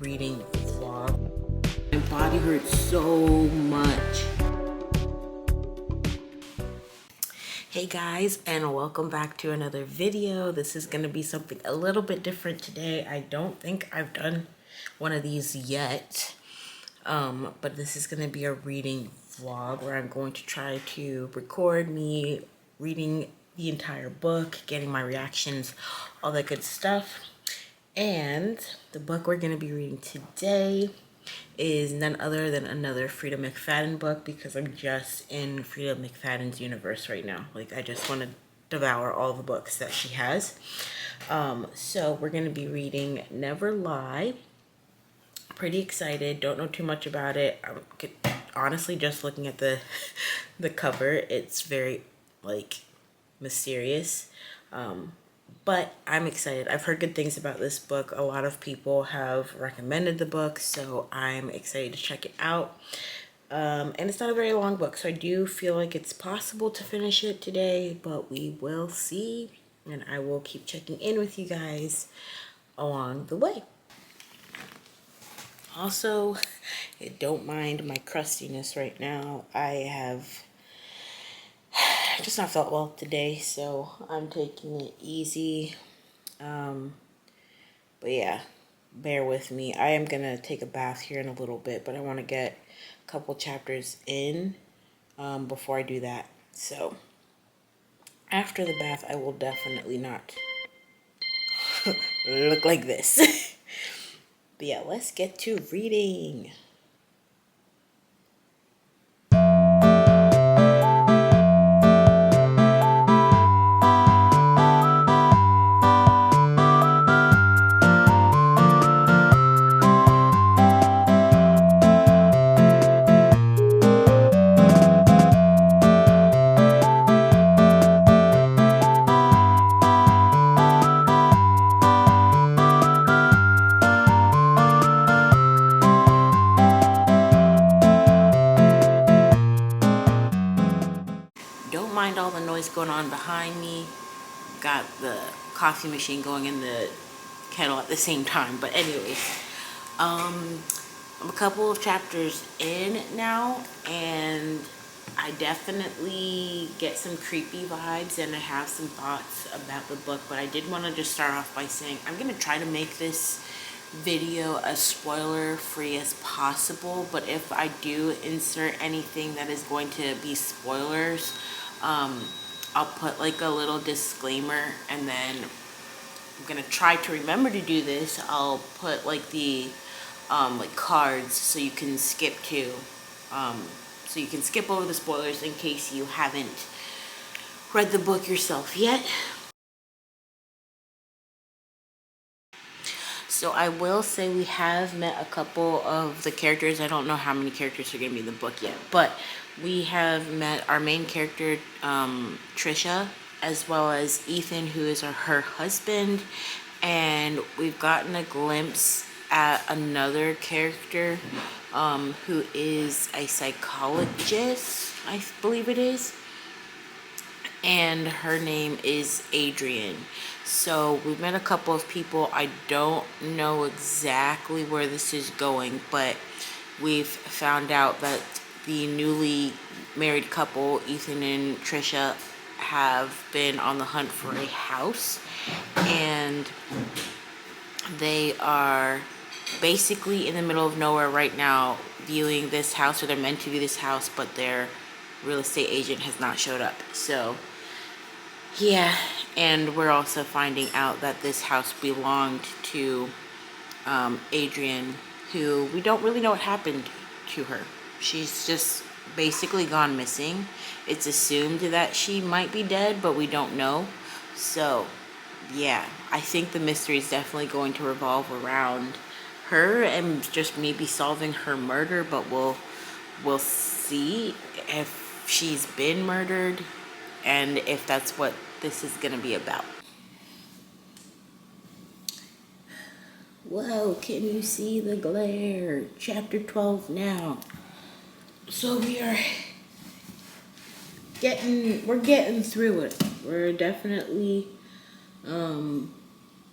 reading vlog. My body hurts so much. Hey guys, and welcome back to another video. This is going to be something a little bit different today. I don't think I've done one of these yet, but this is going to be a reading vlog where I'm going to try to record me reading the entire book, getting my reactions, all that good stuff. And the book we're going to be reading today is none other than another Freida McFadden book, because I'm just in Freida McFadden's universe right now. Like, I just want to devour all the books that she has. So we're going to be reading Never Lie. Pretty excited. Don't know too much about it. I'm honestly just looking at the cover. It's very, like, mysterious. But I'm excited. I've heard good things about this book. A lot of people have recommended the book, so I'm excited to check it out. And it's not a very long book, so I do feel like it's possible to finish it today, but we will see. And I will keep checking in with you guys along the way. Also, don't mind my crustiness right now. I have just not felt well today, so I'm taking it easy. But yeah, bear with me. I am gonna take a bath here in a little bit, but I want to get a couple chapters in before I do that. So after the bath, I will definitely not look like this. But yeah, let's get to reading. Don't mind all the noise going on behind me. Got the coffee machine going in the kettle at the same time. But anyways, I'm a couple of chapters in now, and I definitely get some creepy vibes, and I have some thoughts about the book. But I did want to just start off by saying I'm going to try to make this video as spoiler free as possible, but if I do insert anything that is going to be spoilers, I'll put like a little disclaimer, and then I'm gonna try to remember to do this. I'll put like the like cards so you can skip over the spoilers in case you haven't read the book yourself yet. So I will say we have met a couple of the characters. I don't know how many characters are going to be in the book yet, but we have met our main character, Trisha, as well as Ethan, who is her husband, and we've gotten a glimpse at another character who is a psychologist, I believe it is, and her name is Adrian. So we've met a couple of people. I don't know exactly where this is going, but we've found out that the newly married couple, Ethan and Trisha, have been on the hunt for a house, and they are basically in the middle of nowhere right now viewing this house, or they're meant to view this house, but their real estate agent has not showed up. So yeah, and we're also finding out that this house belonged to Adrian, who we don't really know what happened to her. She's just basically gone missing. It's assumed that she might be dead, but we don't know. So yeah, I think the mystery is definitely going to revolve around her and just maybe solving her murder, but we'll see if she's been murdered and if that's what this is gonna be about. Whoa, can you see the glare? Chapter 12 now. So we're getting through it. We're definitely, I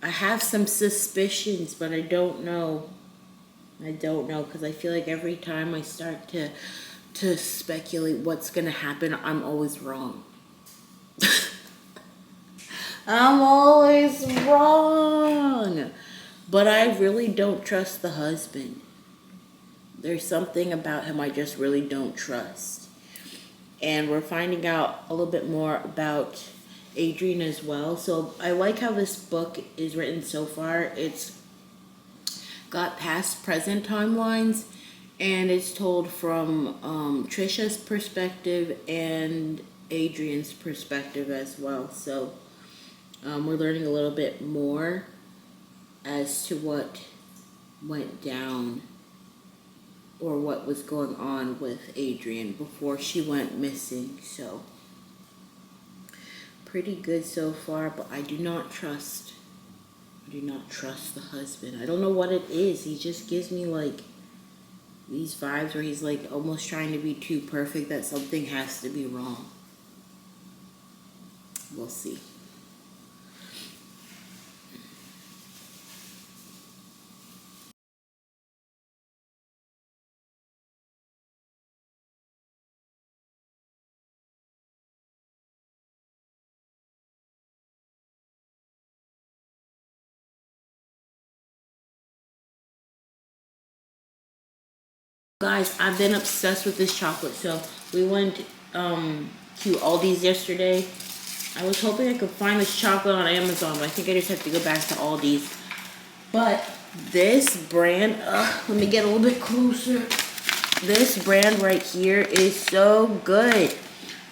have some suspicions, but I don't know I don't know, because I feel like every time I start to speculate what's gonna happen, I'm always wrong. I'm always wrong. But I really don't trust the husband. There's something about him I just really don't trust. And we're finding out a little bit more about Adrian as well. So I like how this book is written so far. It's got past present timelines, and it's told from Trisha's perspective and Adrian's perspective as well. So we're learning a little bit more as to what went down or what was going on with Adrian before she went missing. So pretty good so far, but I do not trust the husband. I don't know what it is. He just gives me like these vibes where he's like almost trying to be too perfect that something has to be wrong. We'll see. Guys, I've been obsessed with this chocolate. So we went to Aldi's yesterday. I was hoping I could find this chocolate on Amazon, but I think I just have to go back to Aldi's. But this brand, let me get a little bit closer. This brand right here is so good.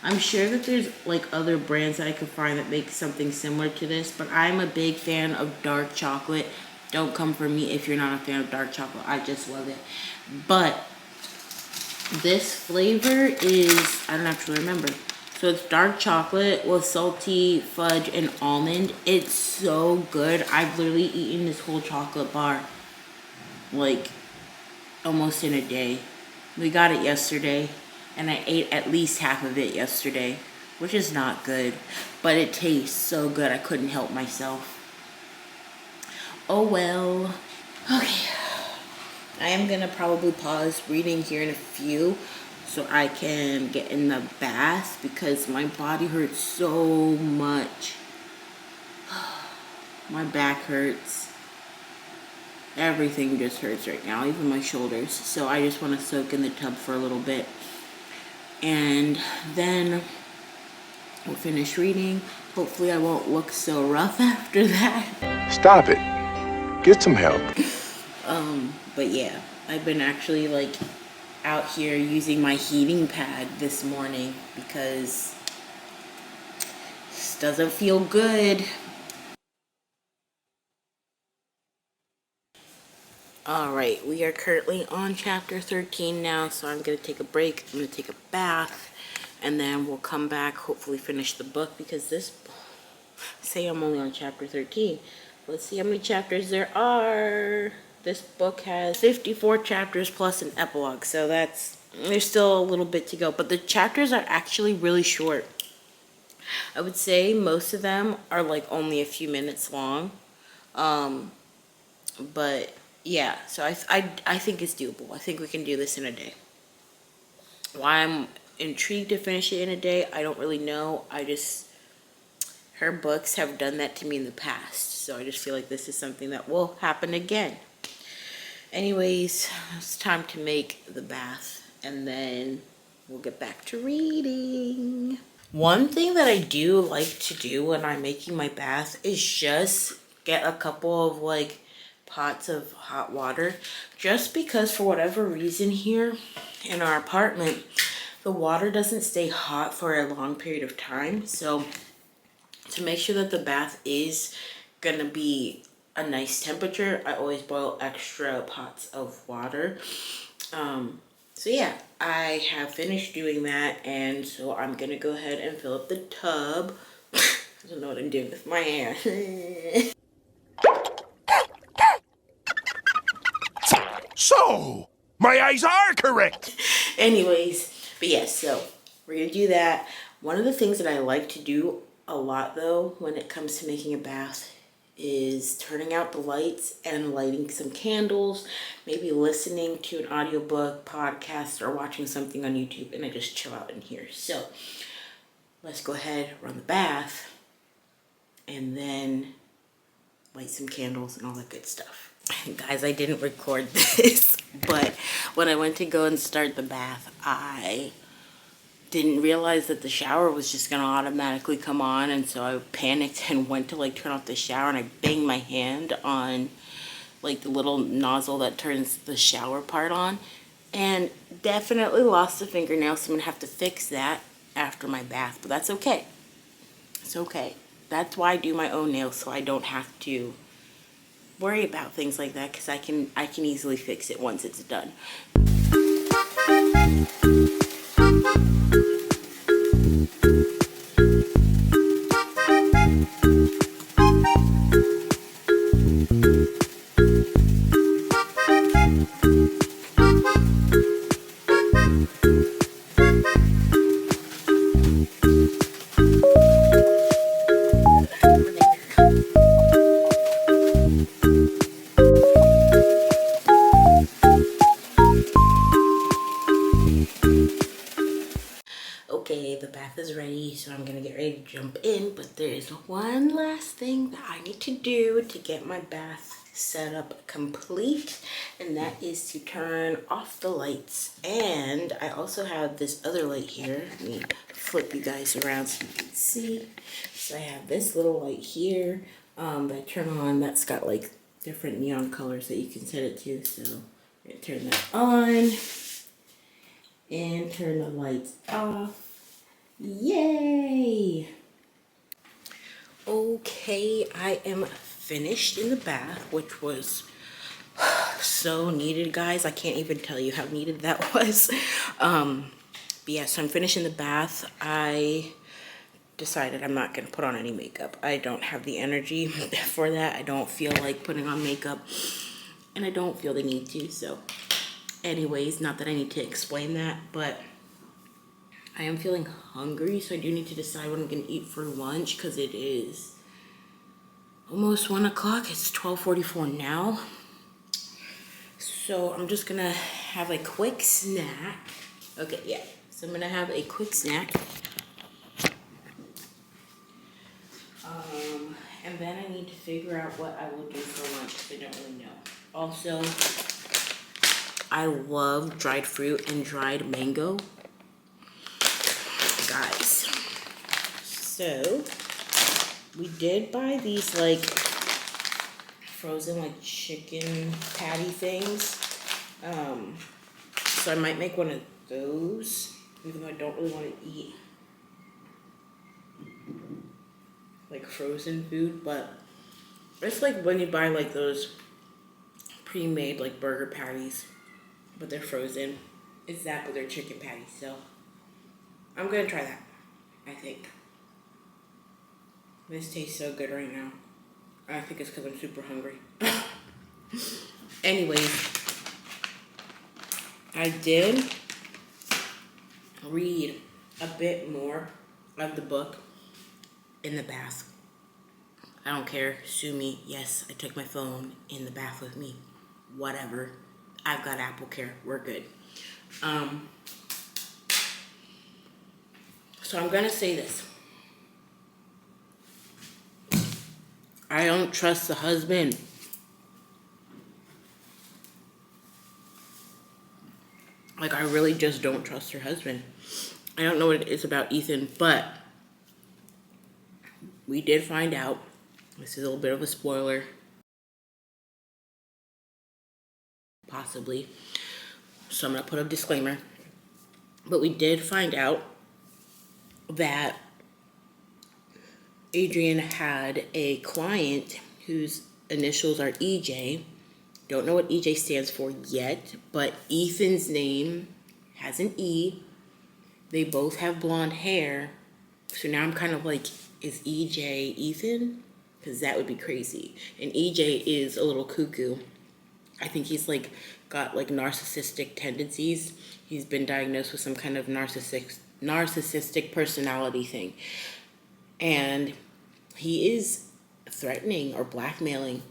I'm sure that there's like other brands that I could find that make something similar to this, but I'm a big fan of dark chocolate. Don't come for me if you're not a fan of dark chocolate. I just love it. But this flavor is, I don't actually remember. So it's dark chocolate with salty fudge and almond. It's so good. I've literally eaten this whole chocolate bar like almost in a day. We got it yesterday, and I ate at least half of it yesterday, which is not good, but it tastes so good I couldn't help myself. Oh well. Okay. I am gonna probably pause reading here in a few so I can get in the bath because my body hurts so much. My back hurts. Everything just hurts right now, even my shoulders. So I just want to soak in the tub for a little bit. And then we'll finish reading. Hopefully I won't look so rough after that. Stop it. Get some help. But yeah, I've been actually like out here using my heating pad this morning because this doesn't feel good. Alright, we are currently on chapter 13 now, so I'm going to take a break. I'm going to take a bath, and then we'll come back, hopefully finish the book, because this, say I'm only on chapter 13. Let's see how many chapters there are. This book has 54 chapters plus an epilogue, so there's still a little bit to go, but the chapters are actually really short. I would say most of them are like only a few minutes long, but yeah, so I think it's doable. I think we can do this in a day. Why I'm intrigued to finish it in a day, I don't really know. Her books have done that to me in the past, so I just feel like this is something that will happen again. Anyways, it's time to make the bath, and then we'll get back to reading. One thing that I do like to do when I'm making my bath is just get a couple of like pots of hot water, just because for whatever reason here in our apartment, the water doesn't stay hot for a long period of time. So to make sure that the bath is gonna be a nice temperature, I always boil extra pots of water. So yeah, I have finished doing that, and so I'm gonna go ahead and fill up the tub. I don't know what I'm doing with my hair. So, my eyes are correct. Anyways, but yes, so we're gonna do that. One of the things that I like to do a lot though when it comes to making a bath is turning out the lights and lighting some candles, maybe listening to an audiobook, podcast, or watching something on YouTube, and I just chill out in here. So let's go ahead, run the bath, and then light some candles and all that good stuff. Guys, I didn't record this, but when I went to go and start the bath, I didn't realize that the shower was just gonna automatically come on, and so I panicked and went to like turn off the shower, and I banged my hand on like the little nozzle that turns the shower part on, and definitely lost a fingernail, so I'm gonna have to fix that after my bath, but that's okay. It's okay. That's why I do my own nails, so I don't have to worry about things like that, because I can easily fix it once it's done. Okay, the bath is ready, so I'm gonna get ready to jump in, but there is one last thing that I need to do to get my bath set up complete, and that is to turn off the lights. And I also have this other light here. Let me flip you guys around so you can see. So I have this little light here that I turn on, that's got like different neon colors that you can set it to. So I'm gonna turn that on and turn the lights off. Yay! Okay, I am finished in the bath, which was so needed, guys. I can't even tell you how needed that was. But yeah, so I'm finished in the bath. I decided I'm not going to put on any makeup. I don't have the energy for that. I don't feel like putting on makeup, and I don't feel the need to. So anyways, not that I need to explain that, but I am feeling hungry, so I do need to decide what I'm going to eat for lunch, because it is almost 1 o'clock. It's 12:44 now. So I'm just going to have a quick snack. Okay, yeah. So I'm going to have a quick snack. And then I need to figure out what I will do for lunch, because I don't really know. Also, I love dried fruit and dried mango. Guys, so we did buy these like frozen like chicken patty things, so I might make one of those, even though I don't really want to eat like frozen food. But it's like when you buy like those pre-made like burger patties, but they're frozen. It's that, but they're chicken patties. So I'm gonna try that, I think. This tastes so good right now. I think it's because I'm super hungry. Anyways, I did read a bit more of the book in the bath. I don't care, sue me. Yes, I took my phone in the bath with me. Whatever. I've got Apple Care, we're good. So I'm gonna say this. I don't trust the husband. Like, I really just don't trust her husband. I don't know what it is about Ethan, but we did find out. This is a little bit of a spoiler. Possibly. So I'm gonna put a disclaimer. But we did find out that Adrian had a client whose initials are EJ. Don't know what EJ stands for yet, but Ethan's name has an E. They both have blonde hair. So now I'm kind of like, is EJ Ethan? Because that would be crazy. And EJ is a little cuckoo. I think he's like got like narcissistic tendencies. He's been diagnosed with some kind of narcissistic personality thing. And he is threatening or blackmailing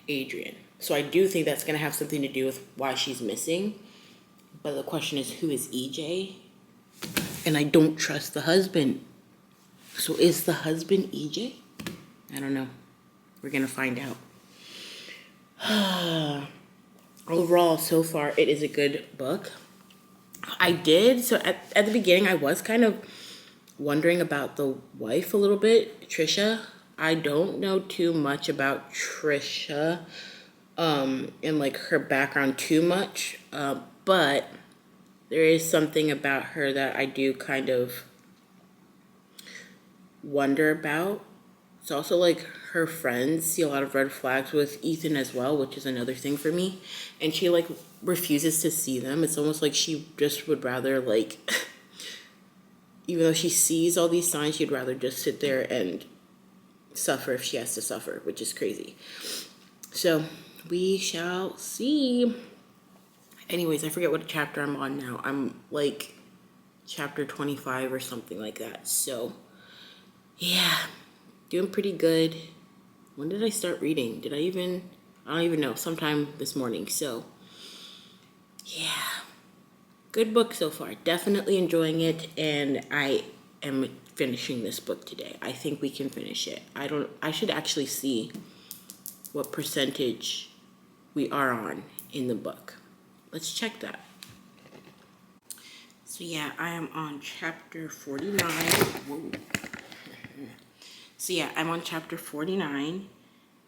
Adrian. So I do think that's going to have something to do with why she's missing. But the question is, who is EJ? And I don't trust the husband. So is the husband EJ? I don't know. We're going to find out. Overall, so far, it is a good book. So at the beginning, I was kind of wondering about the wife a little bit, Trisha. I don't know too much about Trisha and like her background too much, but there is something about her that I do kind of wonder about. It's also like her friends see a lot of red flags with Ethan as well, which is another thing for me. And she like refuses to see them. It's almost like she just would rather like, even though she sees all these signs, she'd rather just sit there and suffer if she has to suffer, which is crazy. So we shall see. Anyways, I forget what chapter I'm on now. I'm like chapter 25 or something like that. So yeah, doing pretty good. When did I start reading? I don't even know. Sometime this morning. So yeah, good book so far. Definitely enjoying it. And I am finishing this book today. I think we can finish it. I should actually see what percentage we are on in the book. Let's check that. So yeah, I am on chapter 49. Whoa. So yeah, I'm on chapter 49.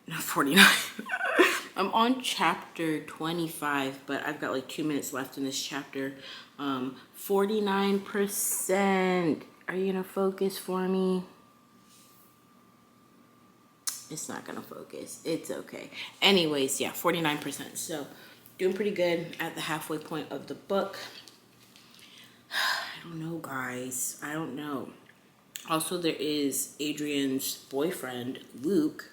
Not 49. I'm on chapter 25, but I've got like 2 minutes left in this chapter. 49%. Are you gonna focus for me? It's not gonna focus. It's okay. Anyways, yeah, 49%. So doing pretty good at the halfway point of the book. I don't know, guys. I don't know. Also, there is Adrian's boyfriend, Luke,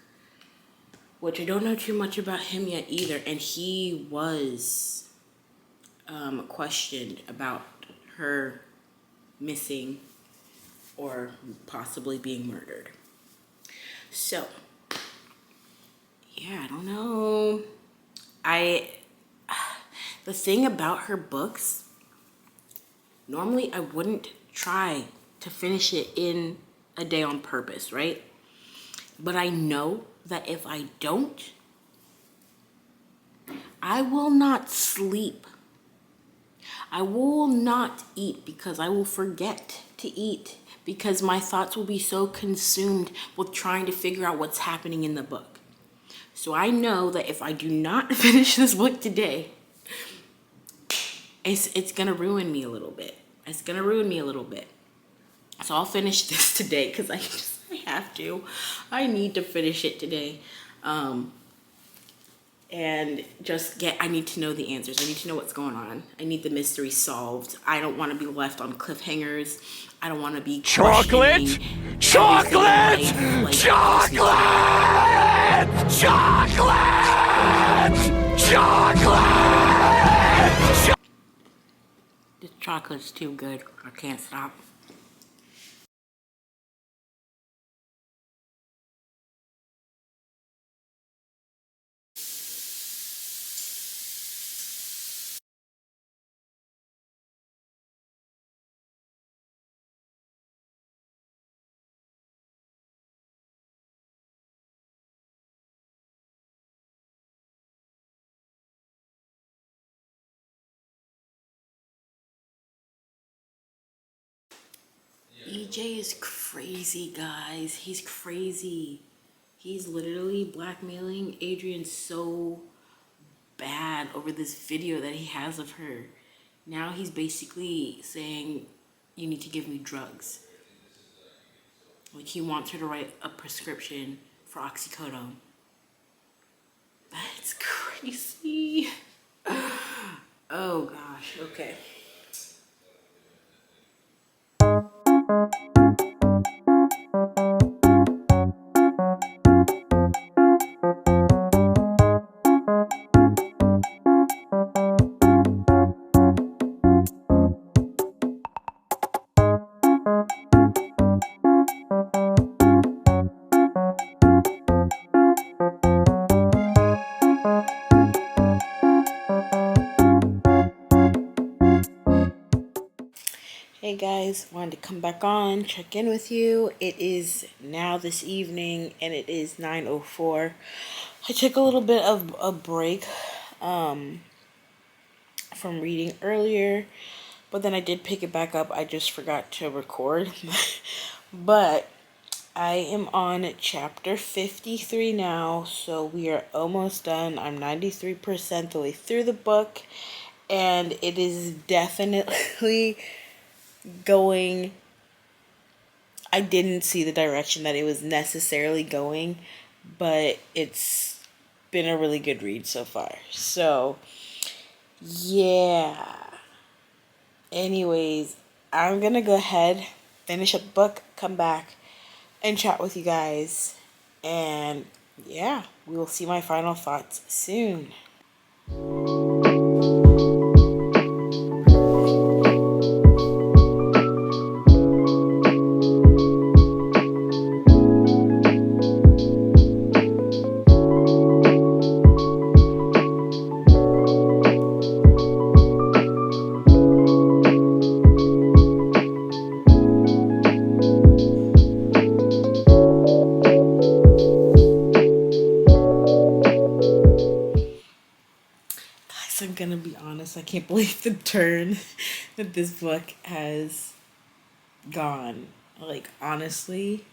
which I don't know too much about him yet either. And he was questioned about her missing or possibly being murdered. So, yeah, I don't know. The thing about her books, normally I wouldn't try to finish it in a day on purpose, right? But I know that if I don't, I will not sleep. I will not eat because I will forget to eat because my thoughts will be so consumed with trying to figure out what's happening in the book. So I know that if I do not finish this book today, it's gonna ruin me a little bit. It's gonna ruin me a little bit. So I'll finish this today because I have to. I need to finish it today. And I need to know the answers. I need to know what's going on. I need the mystery solved. I don't want to be left on cliffhangers. I don't want to be Chocolate! Chocolate! Chocolate! Chocolate! Chocolate! This chocolate's too good. I can't stop. EJ is crazy, guys. He's crazy. He's literally blackmailing Adrian so bad over this video that he has of her. Now he's basically saying, you need to give me drugs. Like he wants her to write a prescription for oxycodone. That's crazy. Oh gosh, okay. Hey guys, wanted to come back on, check in with you. It is now this evening and it is 9:04. I took a little bit of a break from reading earlier, but then I did pick it back up. I just forgot to record. But I am on chapter 53 now, so we are almost done. I'm 93% the way through the book, and it is definitely going. I didn't see the direction that it was necessarily going, but it's been a really good read so far. So, yeah. Anyways, I'm gonna go ahead, finish up the book, come back, and chat with you guys. And yeah, we will see my final thoughts soon. Guys, I'm gonna be honest, I can't believe the turn that this book has gone. Like, honestly,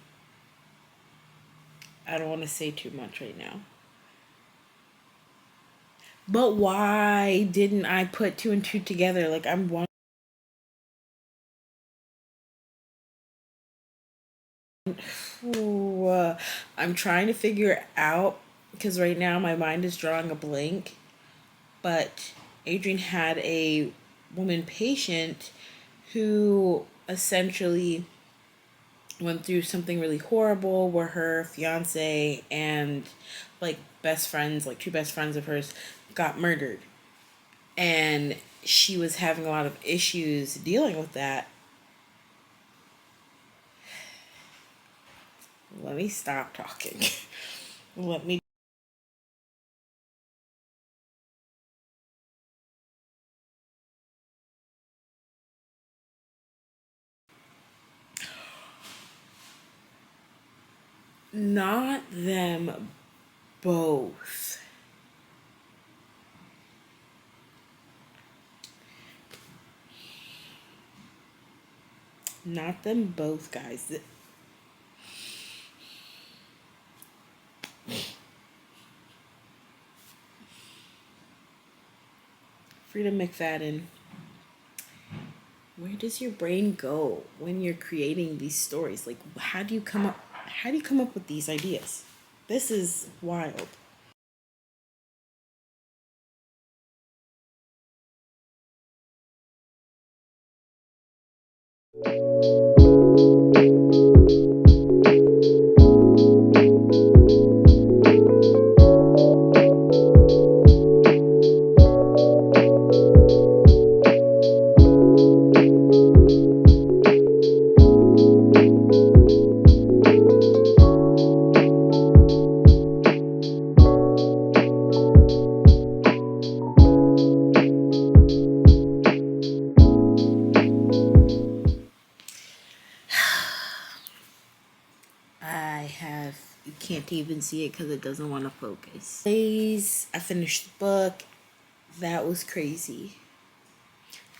I don't want to say too much right now. But why didn't I put two and two together? Like, I'm trying to figure out, because right now my mind is drawing a blank. But Adrian had a woman patient who essentially went through something really horrible where her fiance and like best friends, like two best friends of hers, got murdered. And she was having a lot of issues dealing with that. Let me stop talking. Let me. Not them both. Not them both, guys. Freida McFadden. Where does your brain go when you're creating these stories? Like, how do you come up with these ideas? This is wild. You can't even see it because it doesn't want to focus. Please, I finished the book. That was crazy.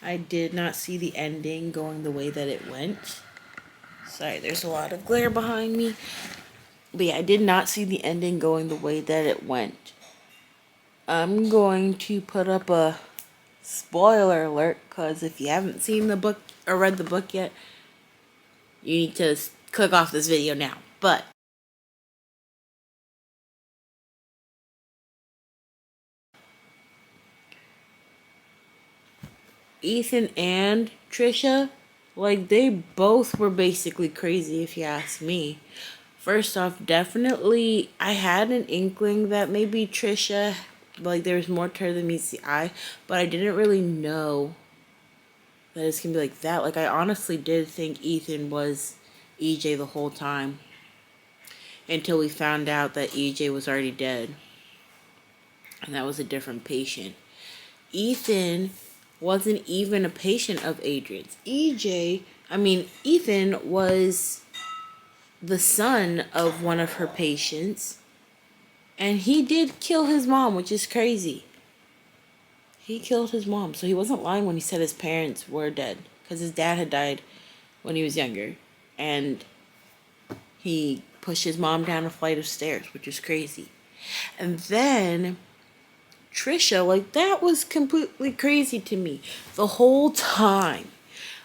I did not see the ending going the way that it went. Sorry, there's a lot of glare behind me. But yeah, I did not see the ending going the way that it went. I'm going to put up a spoiler alert because if you haven't seen the book or read the book yet, you need to click off this video now. But Ethan and Trisha, like, they both were basically crazy if you ask me. First off, definitely I had an inkling that maybe Trisha, like, there was more to her than meets the eye, but I didn't really know that it's gonna be like that. Like, I honestly did think Ethan was EJ the whole time until we found out that EJ was already dead and that was a different patient. Ethan wasn't even a patient of Adrian's. Ethan was the son of one of her patients, and he did kill his mom, which is crazy. He killed his mom, so he wasn't lying when he said his parents were dead, because his dad had died when he was younger, and he pushed his mom down a flight of stairs, which is crazy. And then Trisha, like, that was completely crazy to me the whole time.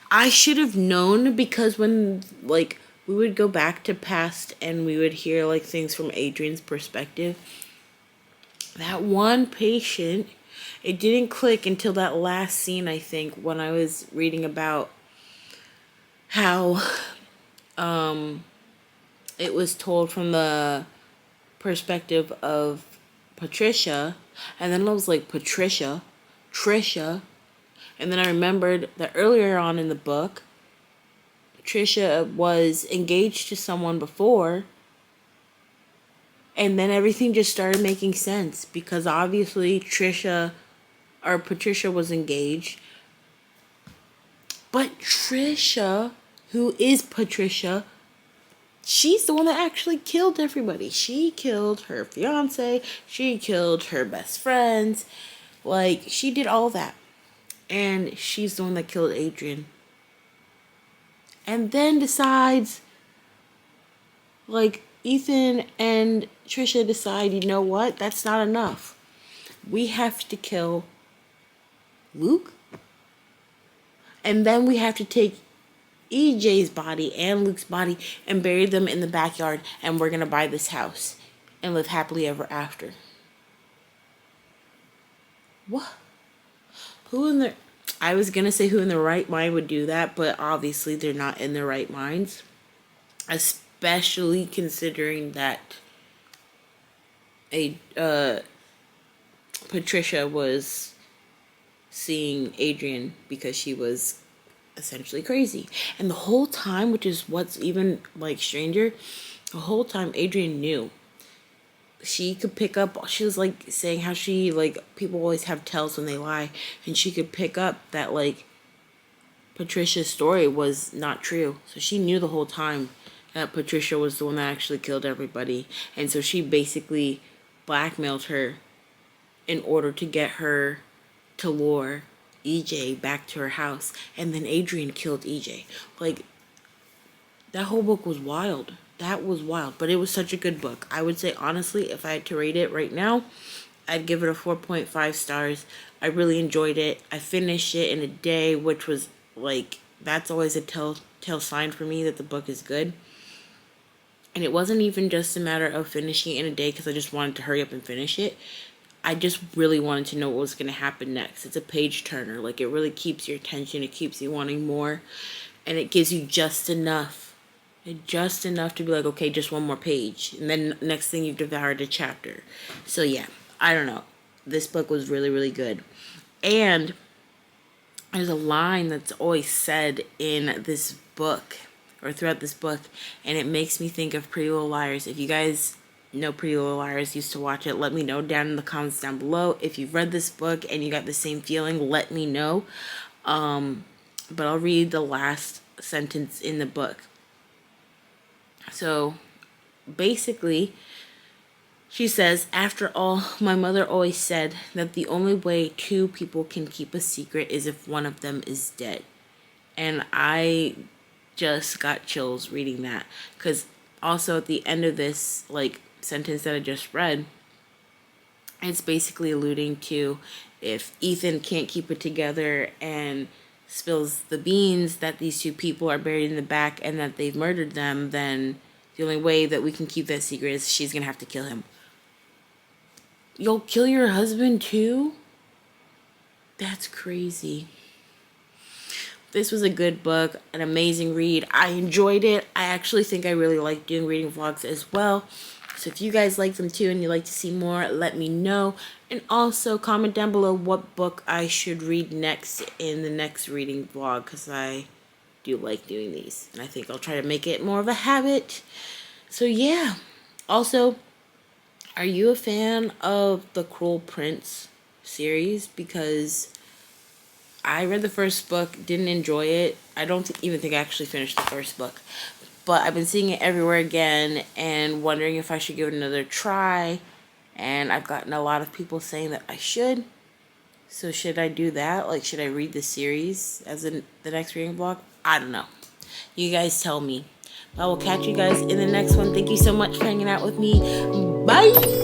I should have known, because when, like, we would go back to past and we would hear, like, things from Adrian's perspective, that one patient, it didn't click until that last scene, I think, when I was reading about how it was told from the perspective of Patricia, and then I was like, Trisha, and then I remembered that earlier on in the book, Patricia was engaged to someone before, and then everything just started making sense, because obviously Patricia was engaged, but Trisha, who is Patricia, she's the one that actually killed everybody. She killed her fiance. She killed her best friends. Like, she did all that. And she's the one that killed Adrian. And then decides, like, Ethan and Trisha decide, you know what? That's not enough. We have to kill Luke. And then we have to take EJ's body and Luke's body and bury them in the backyard, and we're gonna buy this house and live happily ever after. What? I was gonna say who in their right mind would do that, but obviously they're not in their right minds. Especially considering that Patricia was seeing Adrian because she was essentially crazy. And the whole time, which is what's even, like, stranger, the whole time Adrian knew. She could pick up, she was, like, saying how she, like, people always have tells when they lie, and she could pick up that, like, Patricia's story was not true. So she knew the whole time that Patricia was the one that actually killed everybody. And so she basically blackmailed her in order to get her to lure EJ back to her house, and then Adrian killed EJ. Like, that whole book was wild. That was wild, but it was such a good book. I would say, honestly, if I had to rate it right now, I'd give it a 4.5 stars. I really enjoyed it. I finished it in a day, which was, like, that's always a telltale sign for me that the book is good. And it wasn't even just a matter of finishing it in a day because I just wanted to hurry up and finish it. I just really wanted to know what was going to happen next. It's a page turner. Like, it really keeps your attention. It keeps you wanting more. And it gives you just enough. Just enough to be like, okay, just one more page. And then next thing you've devoured a chapter. So yeah, I don't know. This book was really, really good. And there's a line that's always said in this book, or throughout this book, and it makes me think of Pretty Little Liars. If you guys know Pretty Little Liars, used to watch it, let me know down in the comments down below. If you've read this book and you got the same feeling, let me know. But I'll read the last sentence in the book. So basically, she says, after all, my mother always said that the only way two people can keep a secret is if one of them is dead. And I just got chills reading that, because also at the end of this, like, sentence that I just read, it's basically alluding to if Ethan can't keep it together and spills the beans that these two people are buried in the back and that they've murdered them, then the only way that we can keep that secret is she's gonna have to kill him. You'll kill your husband too? That's crazy. This was a good book, an amazing read. I enjoyed it. I actually think I really like doing reading vlogs as well. So if you guys like them too and you'd like to see more, let me know. And also comment down below what book I should read next in the next reading vlog, because I do like doing these. And I think I'll try to make it more of a habit. So yeah. Also, are you a fan of the Cruel Prince series? Because I read the first book, didn't enjoy it. I don't even think I actually finished the first book. But I've been seeing it everywhere again and wondering if I should give it another try. And I've gotten a lot of people saying that I should. So should I do that? Like, should I read the series as in the next reading blog? I don't know. You guys tell me. I will catch you guys in the next one. Thank you so much for hanging out with me. Bye!